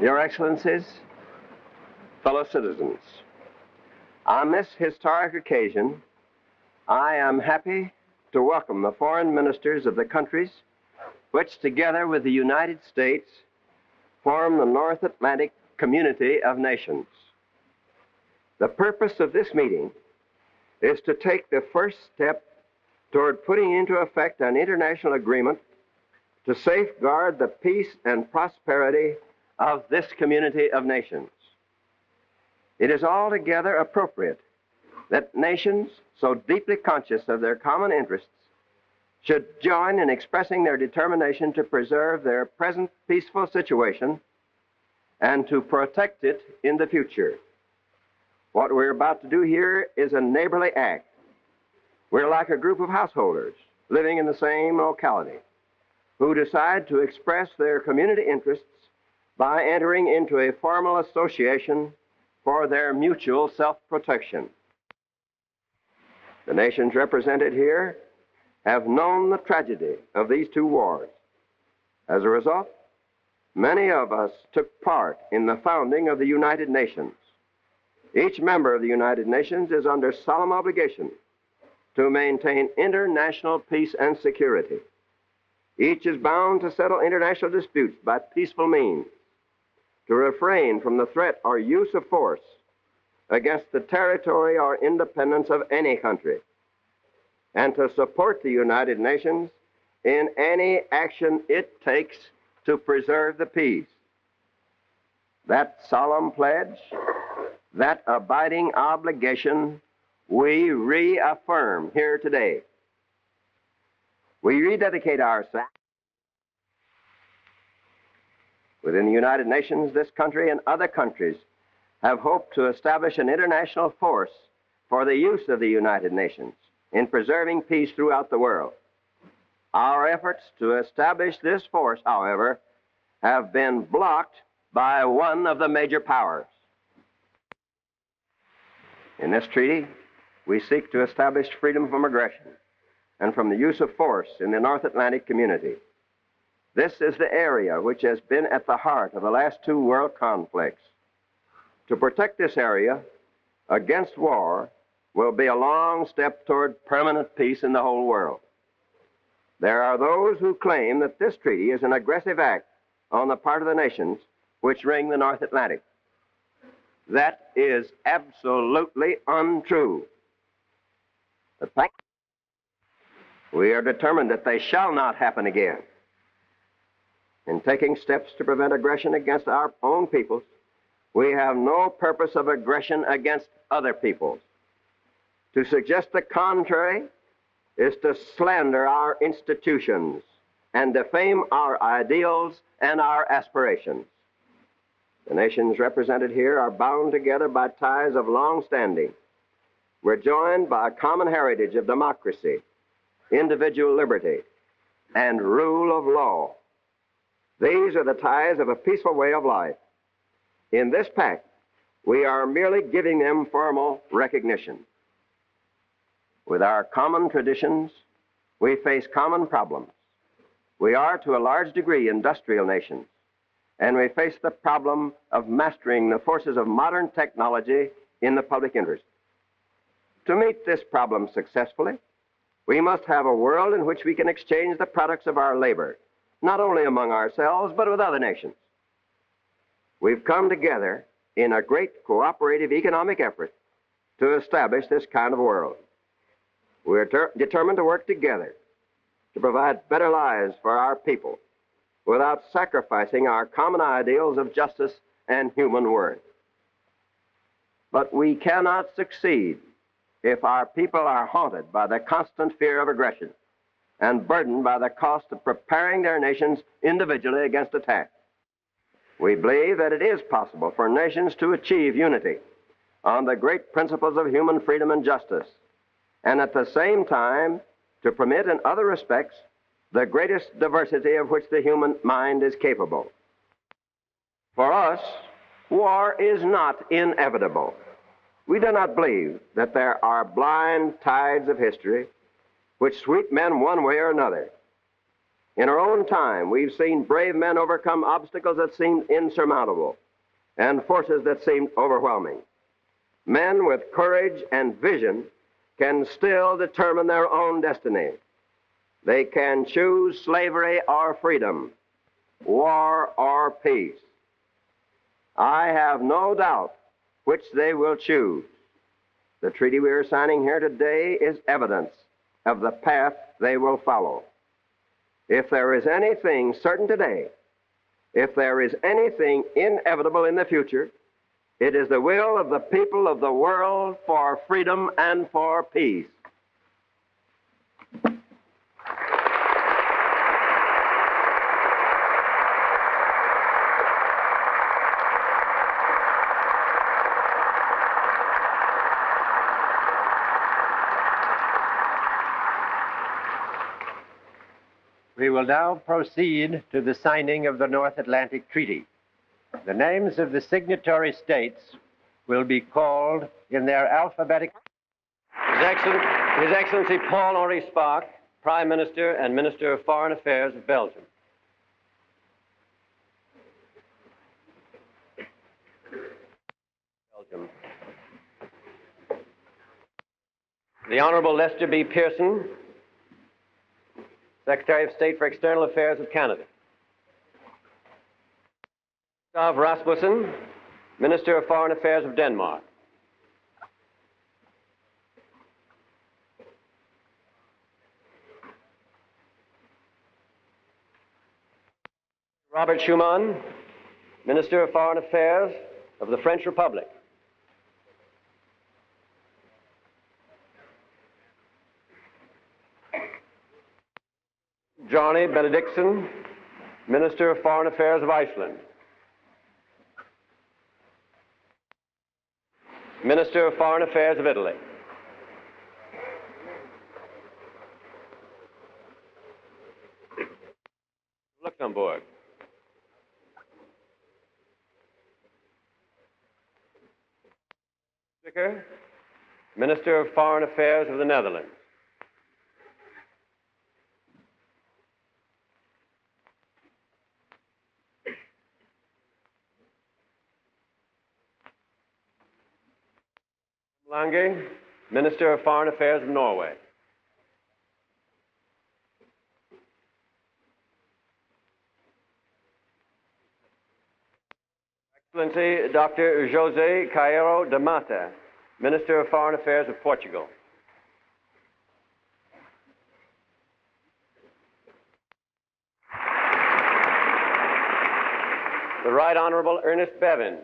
Your Excellencies, fellow citizens, on this historic occasion, I am happy to welcome the foreign ministers of the countries which, together with the United States, form the North Atlantic Community of Nations. The purpose of this meeting is to take the first step toward putting into effect an international agreement to safeguard the peace and prosperity of this community of nations. It is altogether appropriate that nations so deeply conscious of their common interests should join in expressing their determination to preserve their present peaceful situation and to protect it in the future. What we're about to do here is a neighborly act. We're like a group of householders living in the same locality who decide to express their community interests by entering into a formal association for their mutual self-protection. The nations represented here have known the tragedy of these two wars. As a result, many of us took part in the founding of the United Nations. Each member of the United Nations is under solemn obligation to maintain international peace and security. Each is bound to settle international disputes by peaceful means, to refrain from the threat or use of force against the territory or independence of any country, and to support the United Nations in any action it takes to preserve the peace. That solemn pledge, that abiding obligation, we reaffirm here today. We rededicate ourselves. Within the United Nations, this country and other countries have hoped to establish an international force for the use of the United Nations in preserving peace throughout the world. Our efforts to establish this force, however, have been blocked by one of the major powers. In this treaty, we seek to establish freedom from aggression and from the use of force in the North Atlantic community. This is the area which has been at the heart of the last two world conflicts. To protect this area against war will be a long step toward permanent peace in the whole world. There are those who claim that this treaty is an aggressive act on the part of the nations which ring the North Atlantic. That is absolutely untrue. The fact, we are determined that they shall not happen again. In taking steps to prevent aggression against our own peoples, we have no purpose of aggression against other peoples. To suggest the contrary is to slander our institutions and defame our ideals and our aspirations. The nations represented here are bound together by ties of long standing. We're joined by a common heritage of democracy, individual liberty, and rule of law. These are the ties of a peaceful way of life. In this pact, we are merely giving them formal recognition. With our common traditions, we face common problems. We are, to a large degree, industrial nations, and we face the problem of mastering the forces of modern technology in the public interest. To meet this problem successfully, we must have a world in which we can exchange the products of our labor, not only among ourselves, but with other nations. We've come together in a great cooperative economic effort to establish this kind of world. We're determined to work together to provide better lives for our people without sacrificing our common ideals of justice and human worth. But we cannot succeed if our people are haunted by the constant fear of aggression and burdened by the cost of preparing their nations individually against attack. We believe that it is possible for nations to achieve unity on the great principles of human freedom and justice, and at the same time to permit in other respects the greatest diversity of which the human mind is capable. For us, war is not inevitable. We do not believe that there are blind tides of history which sweep men one way or another. In our own time, we've seen brave men overcome obstacles that seemed insurmountable and forces that seemed overwhelming. Men with courage and vision can still determine their own destiny. They can choose slavery or freedom, war or peace. I have no doubt which they will choose. The treaty we are signing here today is evidence of the path they will follow. If there is anything certain today, if there is anything inevitable in the future, it is the will of the people of the world for freedom and for peace. We will now proceed to the signing of the North Atlantic Treaty. The names of the signatory states will be called in their alphabetic. His Excellency Paul-Henri Spaak, Prime Minister and Minister of Foreign Affairs of Belgium. The Honorable Lester B. Pearson, Secretary of State for External Affairs of Canada. Gustav Rasmussen, Minister of Foreign Affairs of Denmark. Robert Schuman, Minister of Foreign Affairs of the French Republic. Johnny Benedictson, Minister of Foreign Affairs of Iceland. Minister of Foreign Affairs of Italy. Luxembourg. Speaker, Minister of Foreign Affairs of the Netherlands. Lange, Minister of Foreign Affairs of Norway. Excellency Dr. José Caeiro da Mata, Minister of Foreign Affairs of Portugal. The Right Honorable Ernest Bevin,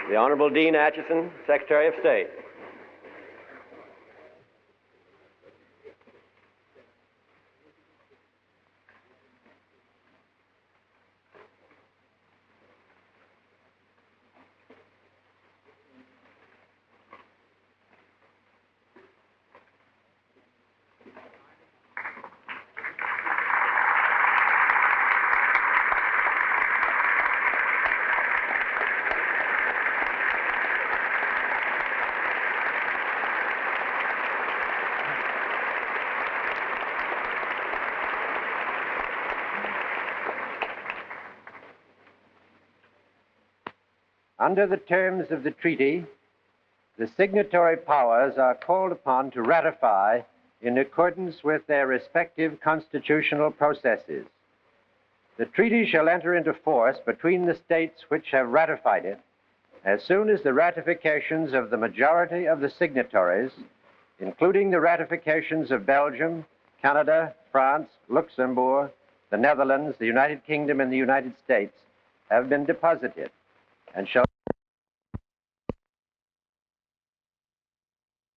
the Honorable Dean Acheson, Secretary of State. Under the terms of the treaty, the signatory powers are called upon to ratify in accordance with their respective constitutional processes. The treaty shall enter into force between the states which have ratified it as soon as the ratifications of the majority of the signatories, including the ratifications of Belgium, Canada, France, Luxembourg, the Netherlands, the United Kingdom, and the United States, have been deposited, and shall